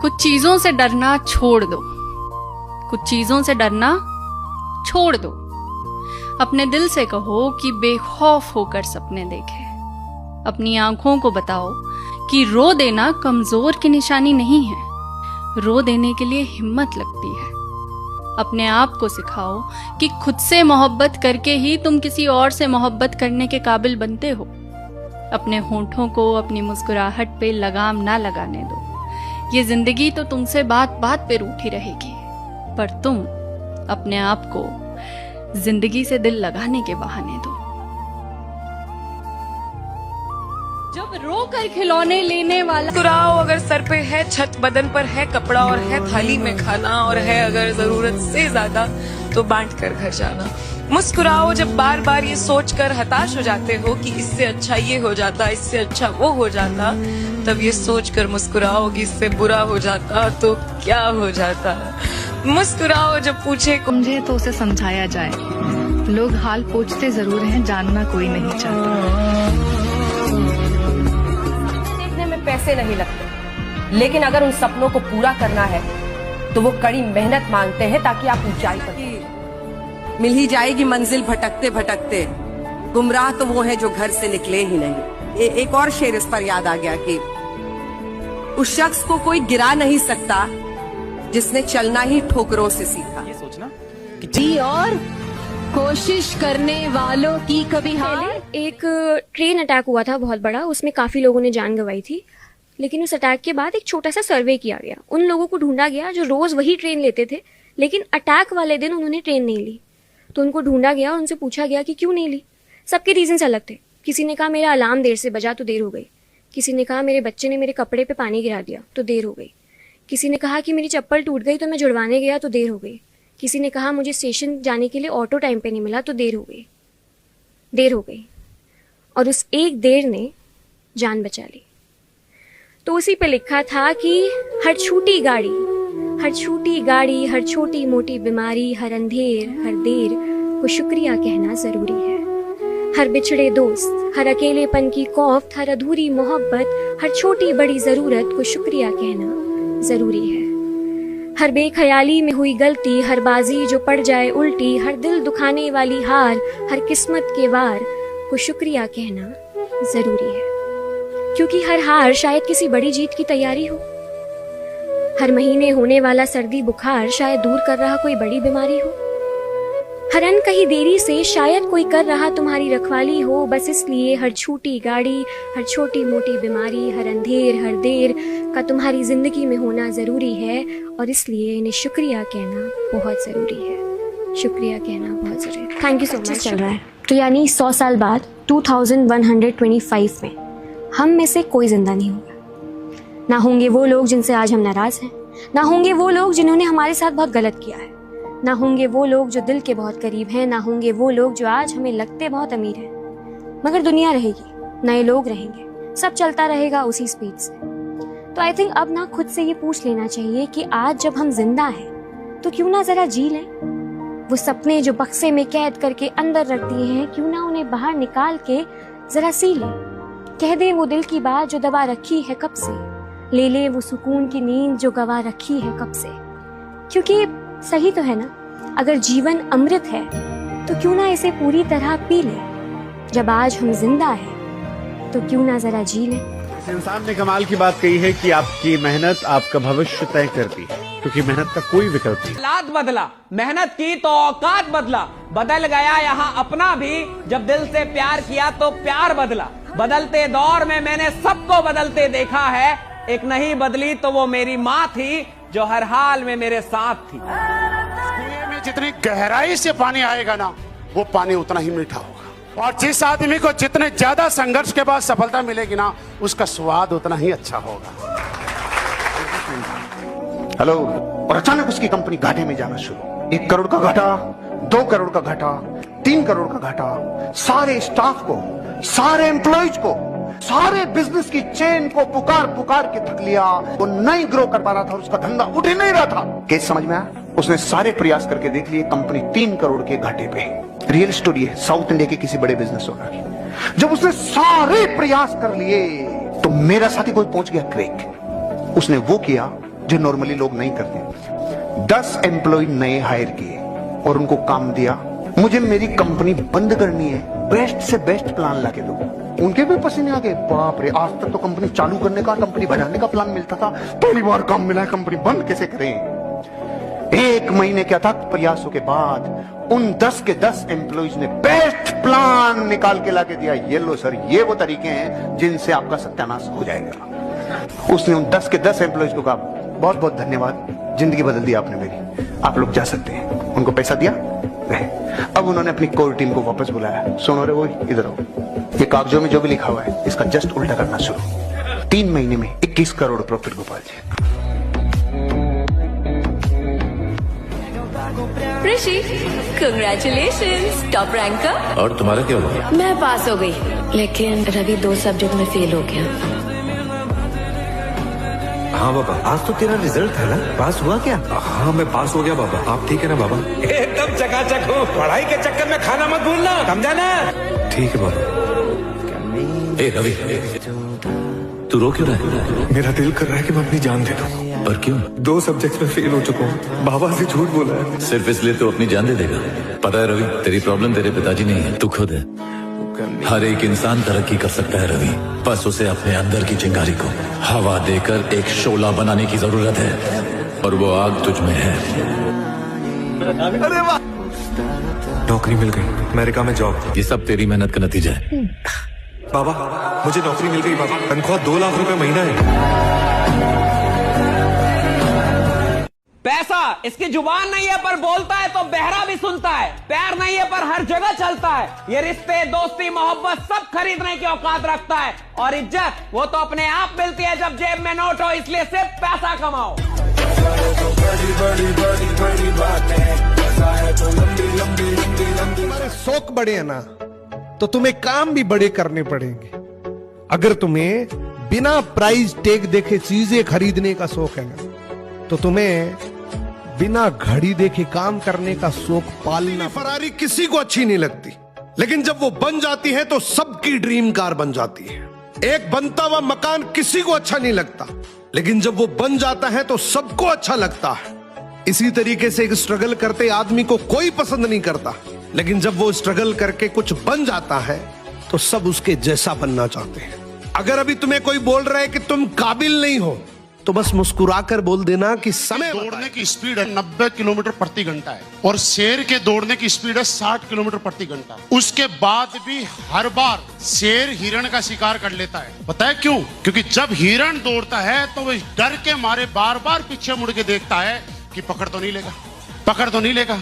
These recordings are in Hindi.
कुछ चीजों से डरना छोड़ दो, कुछ चीजों से डरना छोड़ दो। अपने दिल से कहो कि बेखौफ होकर सपने देखे। अपनी आंखों को बताओ कि रो देना कमजोर की निशानी नहीं है, रो देने के लिए हिम्मत लगती है। अपने आप को सिखाओ कि खुद से मोहब्बत करके ही तुम किसी और से मोहब्बत करने के काबिल बनते हो। अपने होंठों को अपनी मुस्कुराहट पे लगाम ना लगाने दो। ये जिंदगी तो तुमसे बात बात पे रूठी रहेगी, पर तुम अपने आप को जिंदगी से दिल लगाने के बहाने दो। जब रो कर खिलौने लेने वाला मुस्कुराओ, अगर सर पे है छत, बदन पर है कपड़ा और है थाली में खाना, और है अगर जरूरत से ज्यादा तो बांट कर घर जाना। मुस्कुराओ जब बार बार ये सोच कर हताश हो जाते हो कि इससे अच्छा ये हो जाता, इससे अच्छा वो हो जाता, तब ये सोच कर मुस्कुराओ कि इससे बुरा हो जाता तो क्या हो जाता। मुस्कुराओ जब पूछे मुझे तो उसे समझाया जाए। लोग हाल पूछते जरूर हैं, जानना कोई नहीं चाहता। देखने में पैसे नहीं लगते, लेकिन अगर उन सपनों को पूरा करना है तो वो कड़ी मेहनत मांगते हैं ताकि आप ऊंचाई पर मिल ही जाएगी मंजिल भटकते भटकते। गुमराह तो वो है जो घर से निकले ही नहीं। एक और शेर इस पर याद आ गया कि उस शख्स को कोई गिरा नहीं सकता जिसने चलना ही ठोकरों से सीखा। ये सोचना जी, और कोशिश करने वालों की कभी हार। एक ट्रेन अटैक हुआ था बहुत बड़ा, उसमें काफ़ी लोगों ने जान गंवाई थी। लेकिन उस अटैक के बाद एक छोटा सा सर्वे किया गया। उन लोगों को ढूंढा गया जो रोज़ वही ट्रेन लेते थे, लेकिन अटैक वाले दिन उन्होंने ट्रेन नहीं ली। तो उनको ढूंढा गया और उनसे पूछा गया कि क्यों नहीं ली। सबके रीजंस अलग थे। किसी ने कहा मेरा अलार्म देर से बजा तो देर हो गई। किसी ने कहा मेरे बच्चे ने मेरे कपड़े पे पानी गिरा दिया तो देर हो गई। किसी ने कहा कि मेरी चप्पल टूट गई तो मैं जुड़वाने गया तो देर हो गई। किसी ने कहा मुझे स्टेशन जाने के लिए ऑटो टाइम पे नहीं मिला तो देर हो गई। और उस एक देर ने जान बचा ली। तो उसी पे लिखा था कि हर छोटी गाड़ी, हर छोटी मोटी बीमारी, हर अंधेर, हर देर को शुक्रिया कहना जरूरी है। हर बिछड़े दोस्त, हर अकेलेपन की खौफ, हर अधूरी मोहब्बत, हर छोटी बड़ी जरूरत को शुक्रिया कहना जरूरी है। हर बेख्याली में हुई गलती, हर बाजी जो पड़ जाए उल्टी, हर दिल दुखाने वाली हार, हर किस्मत के वार को शुक्रिया कहना जरूरी है। क्योंकि हर हार शायद किसी बड़ी जीत की तैयारी हो। हर महीने होने वाला सर्दी बुखार शायद दूर कर रहा कोई बड़ी बीमारी हो। हर अनकही देरी से शायद कोई कर रहा तुम्हारी रखवाली हो। बस इसलिए हर छोटी गाड़ी, हर छोटी मोटी बीमारी, हर अंधेर, हर देर का तुम्हारी जिंदगी में होना जरूरी है। और इसलिए इन्हें शुक्रिया कहना बहुत जरूरी है। शुक्रिया कहना बहुत जरूरी है। Thank you so much. चल रहा है तो यानी 100 साल बाद 2125 में हम में से कोई जिंदा नहीं होगा। ना होंगे वो लोग जिनसे आज हम नाराज हैं, ना होंगे वो लोग जिन्होंने हमारे साथ बहुत गलत किया है, ना होंगे वो लोग जो दिल के बहुत करीब हैं, ना होंगे वो लोग जो आज हमें लगते बहुत अमीर हैं। मगर दुनिया रहेगी, नए लोग रहेंगे, सब चलता रहेगा उसी स्पीड से। तो आई थिंक अब ना खुद से ये पूछ लेना चाहिए कि आज जब हम जिंदा हैं तो क्यों ना जरा जी लें। वो सपने जो बक्से में कैद करके अंदर रख दिए हैं, क्यों ना उन्हें बाहर निकाल के जरा सी लें। कह दे वो दिल की बात जो दबा रखी है कब से, ले वो सुकून की नींद जो गवा रखी है कब से। क्योंकि सही तो है ना, अगर जीवन अमृत है तो क्यों ना इसे पूरी तरह पी ले। जब आज हम जिंदा हैं तो क्यों ना जरा जी ले। इस इंसान ने कमाल की बात कही है कि आपकी मेहनत आपका भविष्य तय करती है, क्योंकि मेहनत का कोई विकल्प नहीं। हालात बदला, मेहनत की तो औकात बदला, बदल गया यहाँ अपना भी। जब दिल से प्यार किया तो प्यार बदला। बदलते दौर में मैंने सबको बदलते देखा है। एक नहीं बदली तो वो मेरी माँ थी जो हर हाल में मेरे साथ थी। कुएं में जितनी गहराई से पानी आएगा ना, वो पानी उतना ही मीठा होगा। और जिस आदमी को जितने ज्यादा संघर्ष के बाद सफलता मिलेगी ना, उसका स्वाद उतना ही अच्छा होगा। हेलो। और अचानक उसकी कंपनी घाटे में जाना शुरू। 1 करोड़ का घाटा, 2 करोड़ का घाटा, 3 करोड़ का घाटा। सारे स्टाफ को, सारे एम्प्लॉइज को, सारे बिजनेस की चेन को पुकार पुकार के थक लिया। वो नहीं ग्रो कर पा रहा था और उसका धंधा उठ ही नहीं रहा था। केस समझ में आया? उसने सारे प्रयास करके देख लिए, कंपनी 3 करोड़ के घाटे पे। रियल स्टोरी है, साउथ इंडिया के किसी बड़े बिजनेस ओनर की। जब उसने सारे प्रयास कर लिए तो मेरा साथी कोई पहुंच गया क्रेक। उसने वो किया जो नॉर्मली लोग नहीं करते। 10 एम्प्लॉय नए हायर किए और उनको काम दिया, मुझे मेरी कंपनी बंद करनी है, बेस्ट से बेस्ट प्लान लाके दो। उनके भी पसीने आ गए, बाप रे, आज तक तो कंपनी चालू करने का, कंपनी बढ़ाने का प्लान मिलता था, पहली बार काम मिला है, कंपनी बंद कैसे करें। 1 महीने के अथक प्रयासों के बाद उन 10 के 10 एम्प्लॉइज ने बेस्ट प्लान निकाल के लाके दिया। ये लो सर, ये वो तरीके हैं जिनसे आपका सत्यानाश हो जाएगा। उसने उन 10 के 10 एम्प्लॉइज को कहा, बहुत बहुत धन्यवाद, जिंदगी बदल दी आपने मेरी, आप लोग जा सकते हैं। उनको पैसा दिया, रहे। अब उन्होंने अपनी कोर टीम को वापस बुलाया, सुनो रे वो इधर आओ, ये कागजों में जो भी लिखा हुआ है इसका जस्ट उल्टा करना शुरू। 3 महीने में 21 करोड़ प्रॉफिट गोपाल जी। ऋषि, कंग्रेचुलेशंस, टॉप रैंक का। और तुम्हारा क्या हुआ? मैं पास हो गई, लेकिन रवि 2 सब्जेक्ट में फेल हो गया। हाँ बाबा, आज तो तेरा रिजल्ट था ना, पास हुआ क्या? हाँ मैं पास हो गया बाबा, आप ठीक है ना बाबा? एकदम चकाचक हो, पढ़ाई के चक्कर में खाना मत भूलना, समझा ना? ठीक है बाबा। ए रवि, तू रो क्यों रहा है? मेरा दिल कर रहा है कि मैं अपनी जान दे दूं। पर क्यों? 2 सब्जेक्ट्स में फेल हो चुका हूँ, बाबा से झूठ बोला है। सिर्फ इसलिए तो अपनी जान दे देगा? पता है रवि, तेरी प्रॉब्लम तेरे पिताजी नहीं है, तू खुद है। हर एक इंसान तरक्की कर सकता है रवि, बस उसे अपने अंदर की चिंगारी को हवा देकर एक शोला बनाने की जरूरत है, और वो आग तुझ में है। अरे वाह, नौकरी मिल गई, अमेरिका में जॉब। ये सब तेरी मेहनत का नतीजा है। बाबा, मुझे नौकरी मिल गई बाबा, तनख्वाह 2 लाख रुपए महीना है। पैसा इसकी जुबान नहीं है पर बोलता है तो बहरा भी सुनता है, पैर नहीं है पर हर जगह चलता है। ये रिश्ते, दोस्ती, मोहब्बत सब खरीदने की औकात रखता है, और इज्जत वो तो अपने आप मिलती है जब जेब में नोट हो, इसलिए सिर्फ पैसा कमाओ। तुम्हारे शौक बड़े हैं ना, तो तुम्हें काम भी बड़े करने पड़ेंगे। अगर तुम्हें बिना प्राइस टैग देखे चीजें खरीदने का शौक है ना, तो तुम्हें बिना घड़ी देखे काम करने का शौक पालना। फरारी किसी को अच्छी नहीं लगती, लेकिन जब वो बन जाती है तो सबकी ड्रीम कार बन जाती है। एक बनता हुआ मकान किसी को अच्छा नहीं लगता, लेकिन जब वो बन जाता है तो सबको अच्छा लगता है। इसी तरीके से एक स्ट्रगल करते आदमी को कोई पसंद नहीं करता, लेकिन जब वो स्ट्रगल करके कुछ बन जाता है तो सब उसके जैसा बनना चाहते हैं। अगर अभी तुम्हें कोई बोल रहा है कि तुम काबिल नहीं हो, तो बस मुस्कुराकर बोल देना कि समय दौड़ने की स्पीड है 90 किलोमीटर प्रति घंटा है, और शेर के दौड़ने की स्पीड है 60 किलोमीटर प्रति घंटा। उसके बाद भी हर बार शेर हिरण का शिकार कर लेता है। पता है क्यों? क्योंकि जब हिरण दौड़ता है तो वो डर के मारे बार बार पीछे मुड़ के देखता है कि पकड़ तो नहीं लेगा, पकड़ तो नहीं लेगा।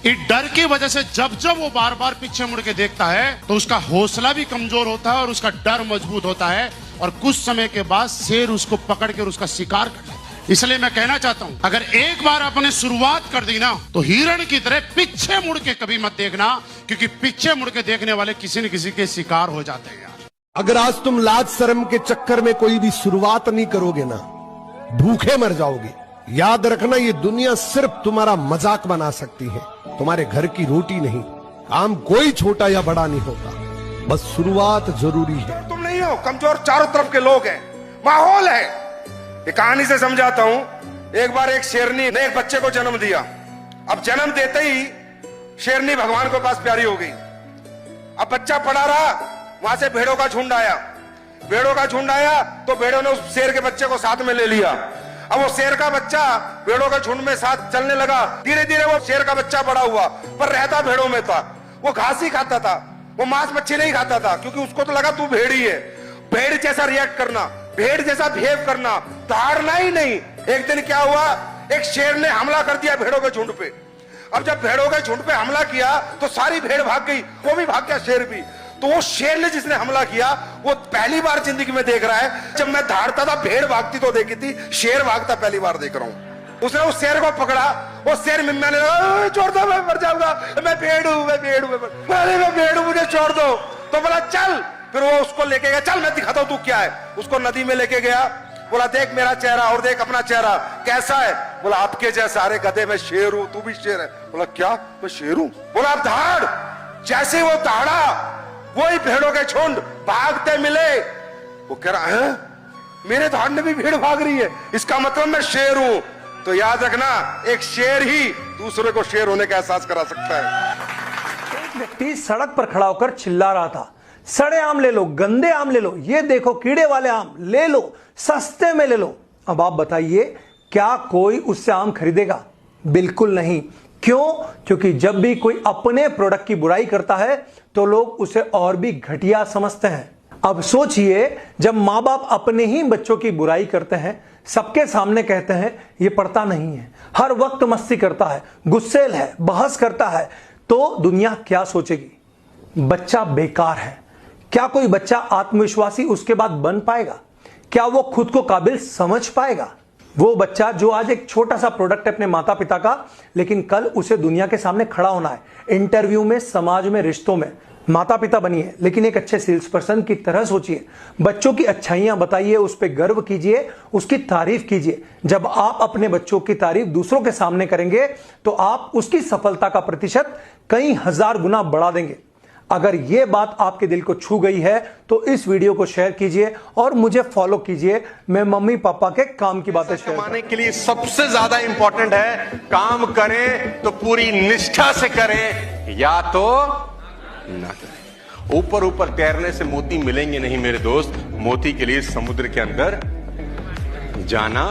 इस डर की वजह से जब जब वो बार बार पीछे मुड़ के देखता है तो उसका हौसला भी कमजोर होता है और उसका डर मजबूत होता है, और कुछ समय के बाद शेर उसको पकड़ कर उसका शिकार कर लेता है। इसलिए मैं कहना चाहता हूं, अगर एक बार आपने शुरुआत कर दी ना, तो हिरण की तरह पीछे मुड़ के कभी मत देखना, क्योंकि पीछे मुड़ के देखने वाले किसी न किसी के शिकार हो जाते हैं यार। अगर आज तुम लाज शर्म के चक्कर में कोई भी शुरुआत नहीं करोगे ना, भूखे मर जाओगे। याद रखना, ये दुनिया सिर्फ तुम्हारा मजाक बना सकती है, तुम्हारे घर की रोटी नहीं। काम कोई छोटा या बड़ा नहीं होता, बस शुरुआत जरूरी है। तुम नहीं हो कमजोर, चारों तरफ के लोग हैं, माहौल है। एक कहानी से समझाता हूं। एक बार एक शेरनी ने एक बच्चे को जन्म दिया। अब जन्म देते ही शेरनी भगवान को पास प्यारी हो गई। अब बच्चा पड़ा रहा, वहां से भेड़ों का झुंड आया। भेड़ों का झुंड आया तो भेड़ों ने उस शेर के बच्चे को साथ में ले लिया। अब वो शेर का बच्चा भेड़ों के झुंड में साथ चलने लगा। धीरे धीरे वो शेर का बच्चा बड़ा हुआ, पर रहता भेड़ों में था। वो घास ही खाता था, वो मांस मच्छी नहीं खाता था, क्योंकि उसको तो लगा तू भेड़ ही है। भेड़ जैसा रिएक्ट करना, भेड़ जैसा बिहेव करना, दहाड़ना ही नहीं। एक दिन क्या हुआ, एक शेर ने हमला कर दिया भेड़ों के झुंड पे। अब जब भेड़ों के झुंड पे हमला किया तो सारी भेड़ भाग गई, वो भी भाग गया, शेर भी। तो वो शेर ने जिसने हमला किया, वो पहली बार जिंदगी में देख रहा है, जब मैं दहाड़ता था भेड़ भागती तो देखी थी, शेर भागता पहली बार देख रहा हूं। उसने उस शेर को पकड़ा, वो शेर मिम्याने लगा, छोड़ दो मैं मर जाऊंगा, मैं भेड़ हूं, मैं भेड़ हूं, मैं भेड़ हूं, मुझे छोड़ दो। तो बोला चल, फिर वो उसको लेके गया, चल मैं दिखाता हूं तू क्या है। उसको नदी में लेके गया, बोला देख मेरा चेहरा और देख अपना चेहरा कैसा है। बोला आपके जैसा। अरे गधे मैं शेर हूं, तू भी शेर है। बोला क्या, मैं शेर हूं? बोला आप दहाड़। जैसे वो दहाड़ा, वही भेड़ों के झुंड भागते मिले। वो कह रहा है मेरे तो हट भी भीड़ भाग रही है, इसका मतलब मैं शेर हूं। तो याद रखना, एक शेर ही दूसरे को शेर होने का एहसास करा सकता है। एक व्यक्ति सड़क पर खड़ा होकर चिल्ला रहा था, सड़े आम ले लो, गंदे आम ले लो, ये देखो कीड़े वाले आम ले लो, सस्ते में ले लो। अब आप बताइए, क्या कोई उससे आम खरीदेगा? बिल्कुल नहीं। क्यों? क्योंकि जब भी कोई अपने प्रोडक्ट की बुराई करता है तो लोग उसे और भी घटिया समझते हैं। अब सोचिए, जब माँ बाप अपने ही बच्चों की बुराई करते हैं, सबके सामने कहते हैं ये पढ़ता नहीं है, हर वक्त मस्ती करता है, गुस्सेल है, बहस करता है, तो दुनिया क्या सोचेगी? बच्चा बेकार है। क्या कोई बच्चा आत्मविश्वासी उसके बाद बन पाएगा? क्या वो खुद को काबिल समझ पाएगा? वो बच्चा जो आज एक छोटा सा प्रोडक्ट है अपने माता पिता का, लेकिन कल उसे दुनिया के सामने खड़ा होना है, इंटरव्यू में, समाज में, रिश्तों में। माता पिता बनिए, लेकिन एक अच्छे सेल्स पर्सन की तरह सोचिए। बच्चों की अच्छाइयां बताइए, उस पर गर्व कीजिए, उसकी तारीफ कीजिए। जब आप अपने बच्चों की तारीफ दूसरों के सामने करेंगे तो आप उसकी सफलता का प्रतिशत कई हजार गुना बढ़ा देंगे। अगर यह बात आपके दिल को छू गई है तो इस वीडियो को शेयर कीजिए और मुझे फॉलो कीजिए। मैं मम्मी पापा के काम की बातें शेयर कमाने के लिए सबसे ज्यादा इंपॉर्टेंट है, काम करें तो पूरी निष्ठा से करें, या तो ना करें। ऊपर ऊपर तैरने से मोती मिलेंगे नहीं मेरे दोस्त, मोती के लिए समुद्र के अंदर जाना।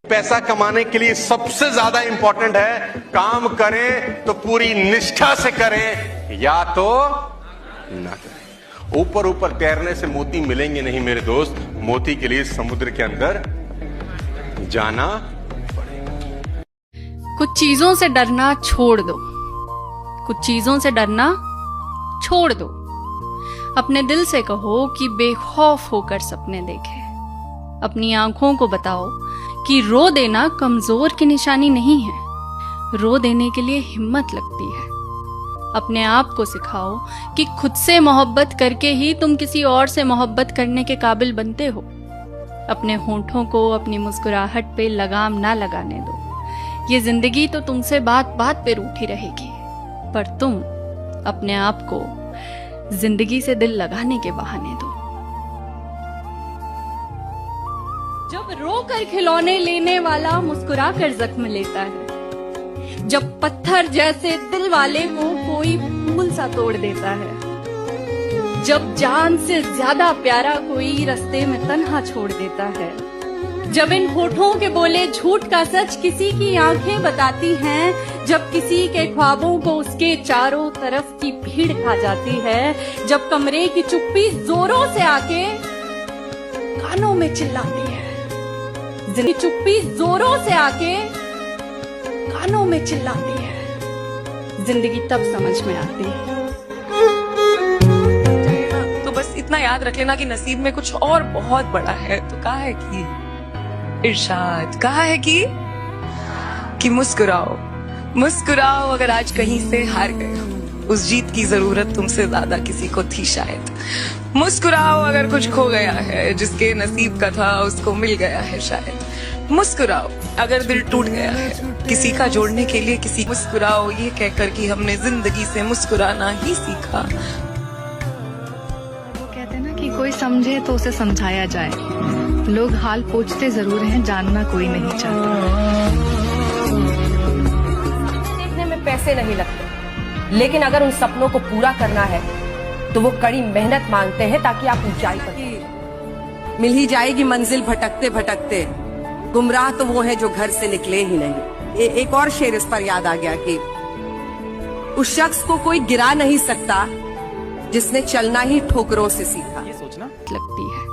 पैसा कमाने के लिए सबसे ज्यादा इंपॉर्टेंट है, काम करें तो पूरी निष्ठा से करें, या तो ना करें। ऊपर ऊपर तैरने से मोती मिलेंगे नहीं मेरे दोस्त, मोती के लिए समुद्र के अंदर जाना। कुछ चीजों से डरना छोड़ दो, कुछ चीजों से डरना छोड़ दो। अपने दिल से कहो कि बेखौफ होकर सपने देखे। अपनी आंखों को बताओ कि रो देना कमजोर की निशानी नहीं है, रो देने के लिए हिम्मत लगती है। अपने आप को सिखाओ कि खुद से मोहब्बत करके ही तुम किसी और से मोहब्बत करने के काबिल बनते हो। अपने होंठों को अपनी मुस्कुराहट पे लगाम ना लगाने दो। ये जिंदगी तो तुमसे बात बात पे रूठी रहेगी, पर तुम अपने आप को जिंदगी से दिल लगाने के बहाने दो। जब रोकर खिलौने लेने वाला मुस्कुरा कर जख्म लेता है, जब पत्थर जैसे दिल वाले को कोई फूल सा तोड़ देता है, जब जान से ज्यादा प्यारा कोई रास्ते में तन्हा छोड़ देता है, जब इन होठों के बोले झूठ का सच किसी की आंखें बताती हैं, जब किसी के ख्वाबों को उसके चारों तरफ की भीड़ खा जाती है, जब कमरे की चुप्पी जोरों से आके कानों में चिल्लाती है, चुप्पी जोरों से आके कानों में चिल्लाती है, जिंदगी तब समझ में आती है। तो बस इतना याद रख लेना कि नसीब में कुछ और बहुत बड़ा है। तो कहा है कि इरशाद कहा है कि मुस्कुराओ, मुस्कुराओ अगर आज कहीं से हार गए हो, उस जीत की जरूरत तुमसे ज्यादा किसी को थी शायद। मुस्कुराओ अगर कुछ खो गया है, जिसके नसीब का था उसको मिल गया है शायद। मुस्कुराओ अगर दिल टूट गया है, किसी का जोड़ने के लिए किसी। मुस्कुराओ ये कहकर कि हमने जिंदगी से मुस्कुराना ही सीखा। वो कहते हैं ना कि कोई समझे तो उसे समझाया जाए। लोग हाल पूछते जरूर हैं, जानना कोई नहीं चाहता। देखने में पैसे नहीं लगते, लेकिन अगर उन सपनों को पूरा करना है तो वो कड़ी मेहनत मांगते हैं, ताकि आप ऊंचाई पर। मिल ही जाएगी मंजिल भटकते भटकते, गुमराह तो वो है जो घर से निकले ही नहीं। एक और शेर इस पर याद आ गया कि उस शख्स को कोई गिरा नहीं सकता जिसने चलना ही ठोकरों से सीखा। ये सोचना लगती है।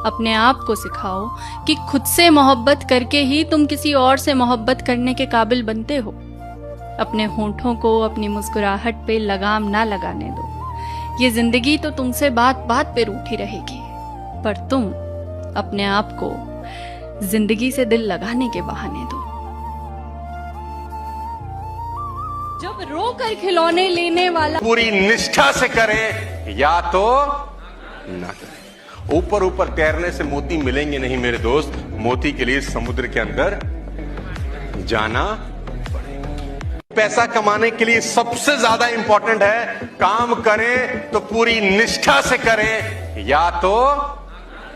अपने आप को सिखाओ कि खुद से मोहब्बत करके ही तुम किसी और से मोहब्बत करने के काबिल बनते हो। अपने होंठों को अपनी मुस्कुराहट पे लगाम ना लगाने दो। ये जिंदगी तो तुमसे बात बात पे रूठी रहेगी, पर तुम अपने आप को जिंदगी से दिल लगाने के बहाने दो। जब रोकर खिलौने लेने वाला पूरी निष्ठा से करें, या तो ना करें। ऊपर ऊपर तैरने से मोती मिलेंगे नहीं मेरे दोस्त, मोती के लिए समुद्र के अंदर जाना। पैसा कमाने के लिए सबसे ज्यादा इंपॉर्टेंट है, काम करें तो पूरी निष्ठा से करें, या तो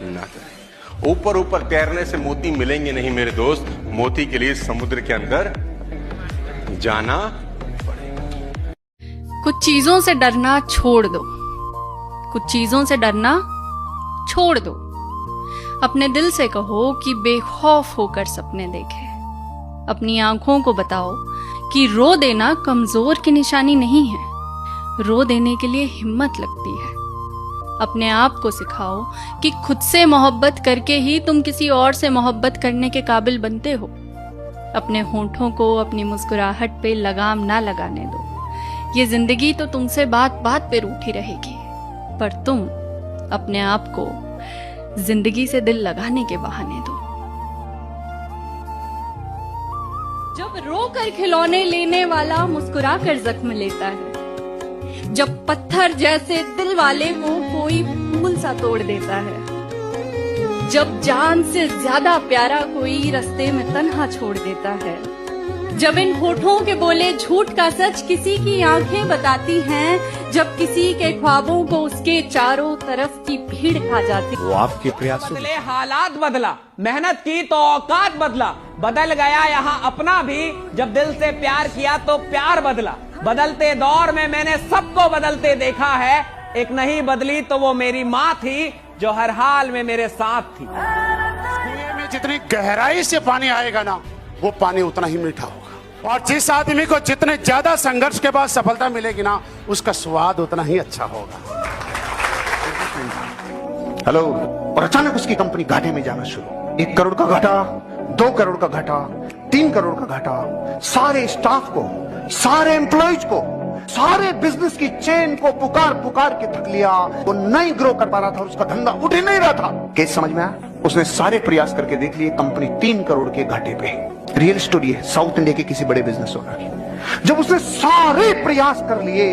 ना करें। ऊपर ऊपर तैरने से मोती मिलेंगे नहीं मेरे दोस्त, मोती के लिए समुद्र के अंदर जाना। कुछ चीजों से डरना छोड़ दो, कुछ चीजों से डरना छोड़ दो। अपने दिल से कहो कि बेखौफ होकर सपने देखे। अपनी आंखों को बताओ कि रो देना कमजोर की निशानी नहीं है, रो देने के लिए हिम्मत लगती है। अपने आप को सिखाओ कि खुद से मोहब्बत करके ही तुम किसी और से मोहब्बत करने के काबिल बनते हो। अपने होंठों को अपनी मुस्कुराहट पे लगाम ना लगाने दो। ये जिंदगी तो तुमसे बात बात पे रूठी रहेगी, पर तुम अपने आप को जिंदगी से दिल लगाने के बहाने दो। जब रो कर खिलौने लेने वाला मुस्कुरा कर जख्म लेता है, जब पत्थर जैसे दिल वाले को कोई फूल सा तोड़ देता है, जब जान से ज्यादा प्यारा कोई रास्ते में तन्हा छोड़ देता है, जब इन होठों के बोले झूठ का सच किसी की आंखें बताती हैं, जब किसी के ख्वाबों को उसके चारों तरफ की भीड़ खा जाती। वो आपके प्रयासों बदले हालात बदला, मेहनत की तो औकात बदला, बदल गया यहाँ अपना भी। जब दिल से प्यार किया तो प्यार बदला। बदलते दौर में मैंने सबको बदलते देखा है, एक नहीं बदली तो वो मेरी माँ थी जो हर हाल में मेरे साथ थी। कुएं में जितनी गहराई से पानी आएगा ना, वो पानी उतना ही मीठा होगा। और जिस आदमी को जितने ज्यादा संघर्ष के बाद सफलता मिलेगी ना, उसका स्वाद उतना ही अच्छा होगा। हेलो। और अचानक उसकी कंपनी घाटे में जाना शुरू। 1 करोड़ का घाटा, 2 करोड़ का घाटा, 3 करोड़ का घाटा। सारे स्टाफ को, सारे एम्प्लॉइज को, सारे बिजनेस की चेन को पुकार पुकार के थक लिया। वो नहीं ग्रो कर पा रहा था, उसका धंधा उठ ही नहीं रहा था। केस समझ में आया? उसने सारे प्रयास करके देख लिए, कंपनी 3 करोड़ के घाटे पे। रियल स्टोरी है, साउथ इंडिया के किसी बड़े बिजनेस ओनर की। जब उसने सारे प्रयास कर लिए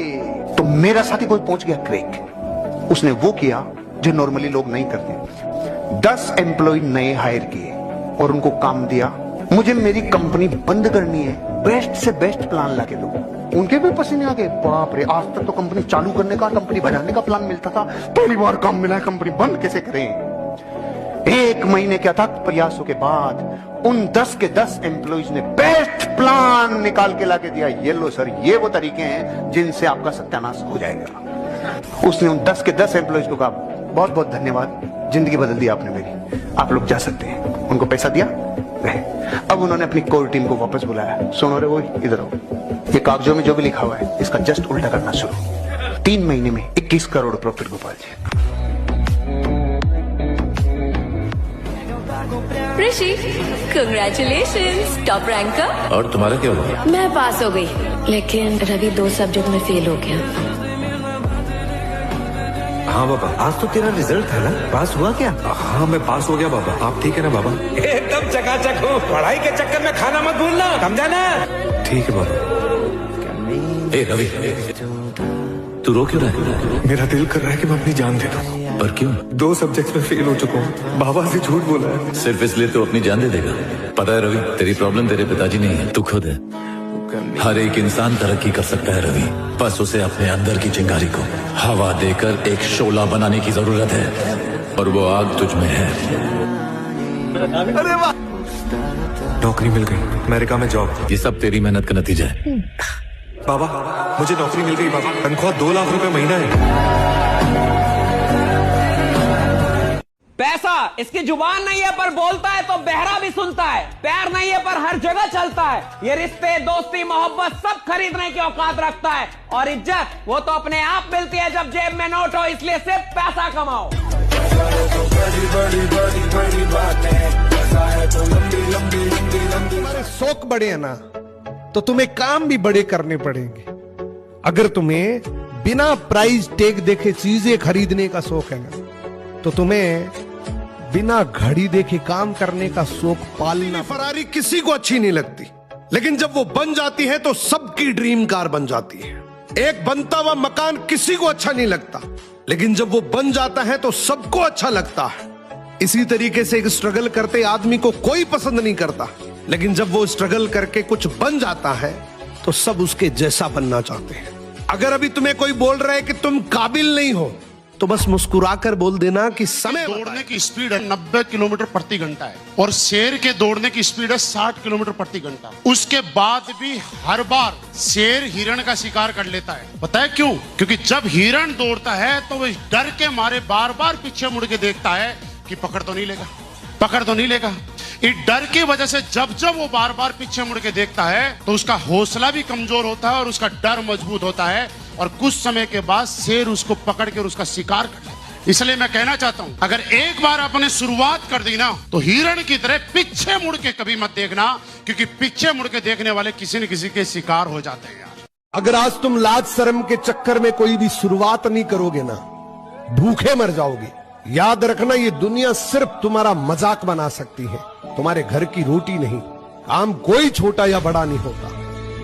तो मेरा साथी कोई पहुंच गया क्रेक। उसने वो किया जो नॉर्मली लोग नहीं करते। 10 एम्प्लॉय नए हायर किए और उनको काम दिया, मुझे मेरी कंपनी बंद करनी है, बेस्ट से बेस्ट प्लान लाके दो। उनके भी पसीने आ गए। बाप रे, आज तक तो कंपनी चालू करने का, कंपनी बढ़ाने का प्लान मिलता था, पहली बार काम मिला है, कंपनी बंद कैसे करें। 1 महीने के अथक प्रयासों के बाद उन 10 के 10 एम्प्लॉइज ने बेस्ट प्लान निकाल के लाके दिया। ये लो सर, ये वो तरीके हैं जिनसे आपका सत्यानाश हो जाएगा। उसने उन 10 के 10 एम्प्लॉइज को कहा, बहुत बहुत धन्यवाद, जिंदगी बदल दी आपने मेरी, आप लोग जा सकते हैं। उनको पैसा दिया, गए। अब उन्होंने अपनी कोर टीम को वापस बुलाया। सुनो रे, वो इधर आओ, ये कागजों में जो भी लिखा हुआ है इसका जस्ट उल्टा करना शुरू। 3 महीने में 21 करोड़ प्रॉफिट गोपाल जी। ऋषि, कांग्रेचुलेशंस, टॉप रैंकर। और तुम्हारा क्या हुआ? मैं पास हो गई, लेकिन रवि 2 सब्जेक्ट में फेल हो गया। हाँ बाबा, आज तो तेरा रिजल्ट था ना, पास हुआ क्या? हाँ मैं पास हो गया बाबा, आप ठीक है ना बाबा? एकदम चकाचक हो, पढ़ाई के चक्कर में खाना मत भूलना, समझा ना? ठीक है बाबा। ए रवि, तू रो क्यों रहा है? मेरा दिल कर रहा है कि मैं अपनी जान दे दूं। पर क्यों? 2 सब्जेक्ट में फेल हो चुका हूँ, बाबा से झूठ बोला है। सिर्फ इसलिए तो अपनी जान दे देगा? पता है रवि, तेरी प्रॉब्लम तेरे पिताजी नहीं है, तू खुद है। हर एक इंसान तरक्की कर सकता है रवि, बस उसे अपने अंदर की चिंगारी को हवा देकर एक शोला बनाने की जरूरत है, और वो आग तुझ में है। अरे वाह, नौकरी मिल गई, अमेरिका में जॉब। ये सब तेरी मेहनत का नतीजा है। बाबा, मुझे नौकरी मिल गई बाबा, तनख्वाह 2 लाख रुपए महीना है। पैसा इसकी जुबान नहीं है पर बोलता है तो बहरा भी सुनता है। पैर नहीं है पर हर जगह चलता है। ये रिश्ते, दोस्ती, मोहब्बत सब खरीदने की औकात रखता है। और इज्जत वो तो अपने आप मिलती है जब जेब में नोट हो, इसलिए सिर्फ पैसा कमाओ। तुम्हारे शौक बड़े हैं ना, तो तुम्हें काम भी बड़े करने पड़ेंगे। अगर तुम्हें बिना प्राइस टैग देखे चीजें खरीदने का शौक है ना, तो तुम्हें बिना घड़ी देखे काम करने का शौक पालना। फरारी किसी को अच्छी नहीं लगती, लेकिन जब वो बन जाती है तो सबकी ड्रीम कार बन जाती है। एक बनता हुआ मकान किसी को अच्छा नहीं लगता, लेकिन जब वो बन जाता है तो सबको अच्छा लगता है। इसी तरीके से एक स्ट्रगल करते आदमी को कोई पसंद नहीं करता, लेकिन जब वो स्ट्रगल करके कुछ बन जाता है तो सब उसके जैसा बनना चाहते हैं। अगर अभी तुम्हें कोई बोल रहा है कि तुम काबिल नहीं हो, तो बस मुस्कुराकर बोल देना कि समय दौड़ने की स्पीड है 90 किलोमीटर प्रति घंटा है और शेर के दौड़ने की स्पीड है 60 किलोमीटर प्रति घंटा। उसके बाद भी हर बार शेर हिरण का शिकार कर लेता है। पता है क्यों? क्योंकि जब हिरण दौड़ता है तो वो डर के मारे बार बार पीछे मुड़ के देखता है कि पकड़ तो नहीं लेगा, पकड़ तो नहीं लेगा। इस डर की वजह से जब जब वो बार बार पीछे मुड़ के देखता है तो उसका हौसला भी कमजोर होता है और उसका डर मजबूत होता है और कुछ समय के बाद शेर उसको पकड़ कर उसका शिकार कर लेता है। इसलिए मैं कहना चाहता हूं, अगर एक बार आपने शुरुआत कर दी ना तो हिरण की तरह पीछे मुड़ के कभी मत देखना, क्योंकि पीछे मुड़ के देखने वाले किसी न किसी के शिकार हो जाते हैं यार। अगर आज तुम लाज शर्म के चक्कर में कोई भी शुरुआत नहीं करोगे ना, भूखे मर जाओगे। याद रखना, ये दुनिया सिर्फ तुम्हारा मजाक बना सकती है, तुम्हारे घर की रोटी नहीं। काम कोई छोटा या बड़ा नहीं होता,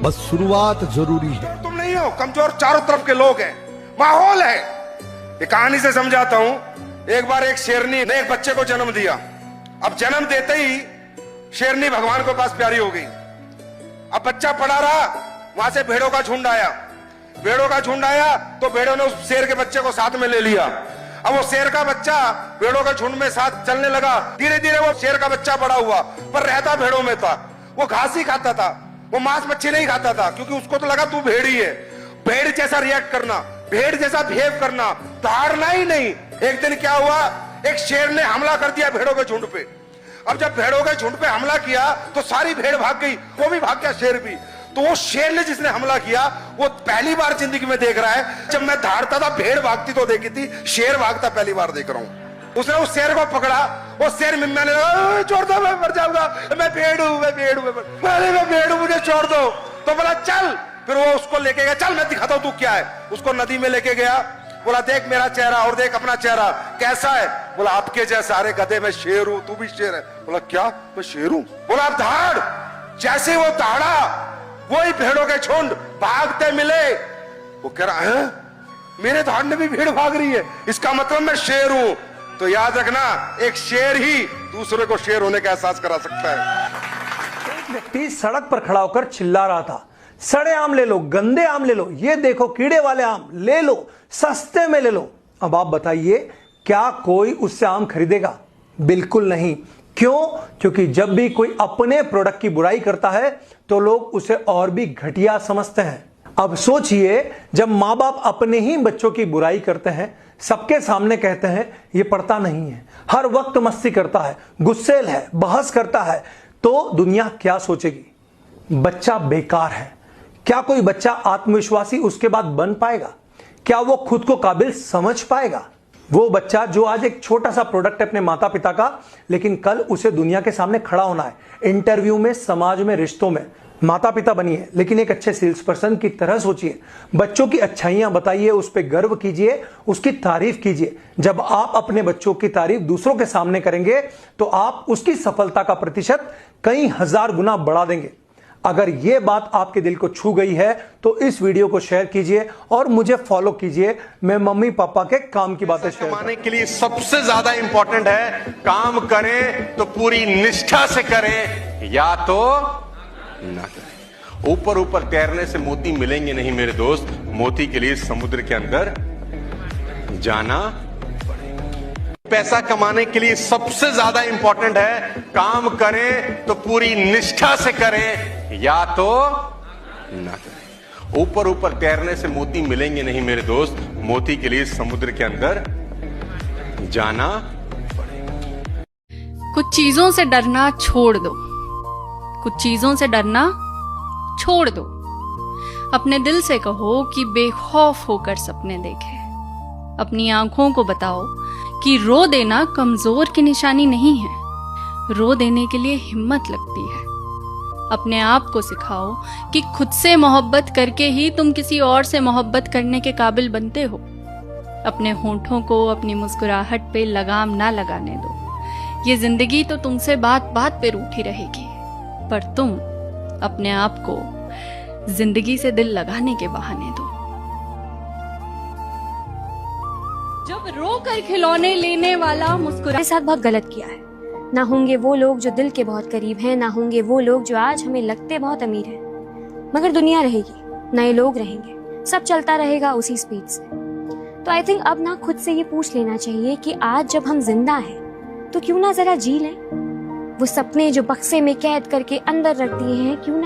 बस शुरुआत जरूरी है। तुम नहीं हो, कमजोर चारों तरफ के लोग हैं, माहौल है। ये कहानी से समझाता हूं। एक बार एक शेरनी ने एक बच्चे को जन्म दिया। अब जन्म देते ही शेरनी भगवान के पास प्यारी हो गई। अब बच्चा पड़ा रहा, वहां से भेड़ों का झुंड आया। भेड़ों का झुंड आया तो भेड़ों ने उस शेर के बच्चे को साथ में ले लिया। अब वो शेर का बच्चा भेड़ों के झुंड में साथ चलने लगा। धीरे धीरे वो शेर का बच्चा बड़ा हुआ, पर रहता भेड़ों में था। वो घास ही खाता था, वो मांस मच्छी नहीं खाता था, क्योंकि उसको तो लगा तू भेड़ ही है। भेड़ जैसा रिएक्ट करना, भेड़ जैसा बिहेव करना, दहाड़ना ही नहीं। एक दिन क्या हुआ, एक शेर ने हमला कर दिया भेड़ों के झुंड पे। अब जब भेड़ों के झुंड पे हमला किया तो सारी भेड़ भाग गई, वो भी भाग गया, शेर भी। तो वो शेर ने जिसने हमला किया वो पहली बार जिंदगी में देख रहा है, जब मैं दहाड़ता था भेड़ भागती तो देखी थी, शेर भागता पहली बार देख रहा हूं। उसने उस शेर को पकड़ा, वो शेर मिम्याने लगा, छोड़ दो मैं मर जाऊंगा, मैं भेड़ हूं, मैं भेड़ हूं, मैं भेड़ हूं, मुझे छोड़ दो। तो बोला चल, फिर वो उसको लेके गया, चल मैं दिखाता हूं तू क्या है। उसको नदी में लेके गया, बोला देख मेरा चेहरा और देख अपना चेहरा कैसा है। बोला आपके जैसा। अरे गधे मैं शेर हूं, तू भी शेर है। बोला क्या, मैं शेर हूं? बोला आप दहाड़। जैसे वो दहाड़ा, वही भेड़ों के झुंड भागते मिले। वो कह रहा है मेरे दहाड़ने भी भीड़ भाग रही है, इसका मतलब मैं शेर हूं। तो याद रखना, एक शेर ही दूसरे को शेर होने का एहसास करा सकता है। एक व्यक्ति सड़क पर खड़ा होकर चिल्ला रहा था, सड़े आम ले लो, गंदे आम ले लो, ये देखो कीड़े वाले आम ले लो, सस्ते में ले लो। अब आप बताइए, क्या कोई उससे आम खरीदेगा? बिल्कुल नहीं। क्यों? क्योंकि जब भी कोई अपने प्रोडक्ट की बुराई करता है तो लोग उसे और भी घटिया समझते हैं। अब सोचिए, जब माँ बाप अपने ही बच्चों की बुराई करते हैं, सबके सामने कहते हैं ये पढ़ता नहीं है, हर वक्त मस्ती करता है, गुस्सेल है, बहस करता है, तो दुनिया क्या सोचेगी? बच्चा बेकार है। क्या कोई बच्चा आत्मविश्वासी उसके बाद बन पाएगा? क्या वो खुद को काबिल समझ पाएगा? वो बच्चा जो आज एक छोटा सा प्रोडक्ट है अपने माता पिता का, लेकिन कल उसे दुनिया के सामने खड़ा होना है, इंटरव्यू में, समाज में, रिश्तों में। माता पिता बनिए, लेकिन एक अच्छे सेल्स पर्सन की तरह सोचिए। बच्चों की अच्छाइयां बताइए, उस पर गर्व कीजिए, उसकी तारीफ कीजिए। जब आप अपने बच्चों की तारीफ दूसरों के सामने करेंगे तो आप उसकी सफलता का प्रतिशत कई हजार गुना बढ़ा देंगे। अगर यह बात आपके दिल को छू गई है तो इस वीडियो को शेयर कीजिए और मुझे फॉलो कीजिए। मैं मम्मी पापा के काम की बातें शेयर कमाने के लिए सबसे ज्यादा इंपॉर्टेंट है, काम करें तो पूरी निष्ठा से करें, या तो ना करें। ऊपर ऊपर तैरने से मोती मिलेंगे नहीं मेरे दोस्त, मोती के लिए समुद्र के अंदर जाना। पैसा कमाने के लिए सबसे ज्यादा इंपॉर्टेंट है, काम करें तो पूरी निष्ठा से करें, या तो ना करें। ऊपर ऊपर तैरने से मोती मिलेंगे नहीं मेरे दोस्त, मोती के लिए समुद्र के अंदर जाना। कुछ चीजों से डरना छोड़ दो, कुछ चीजों से डरना छोड़ दो। अपने दिल से कहो कि बेखौफ होकर सपने देखे। अपनी आंखों को बताओ कि रो देना कमजोर की निशानी नहीं है, रो देने के लिए हिम्मत लगती है। अपने आप को सिखाओ कि खुद से मोहब्बत करके ही तुम किसी और से मोहब्बत करने के काबिल बनते हो। अपने होंठों को अपनी मुस्कुराहट पे लगाम ना लगाने दो। ये जिंदगी तो तुमसे बात बात पे रूठी रहेगी, पर तुम अपने आप को जिंदगी से दिल लगाने के बहाने दो। जब रो कर खिलौने लेने वाला मुस्कुरा साथ बहुत गलत किया है। ना होंगे वो लोग जो दिल के बहुत करीब हैं, ना होंगे वो लोग जो आज हमें लगते बहुत अमीर हैं, मगर दुनिया रहेगी, नए लोग रहेंगे, सब चलता रहेगा उसी स्पीड से। तो आई थिंक अब ना खुद से ये पूछ लेना चाहिए कि आज जब हम जिंदा हैं तो क्यों ना जरा जी लें। वो सपने जो बक्से में कैद करके अंदर रख दिए हैं, क्यों ना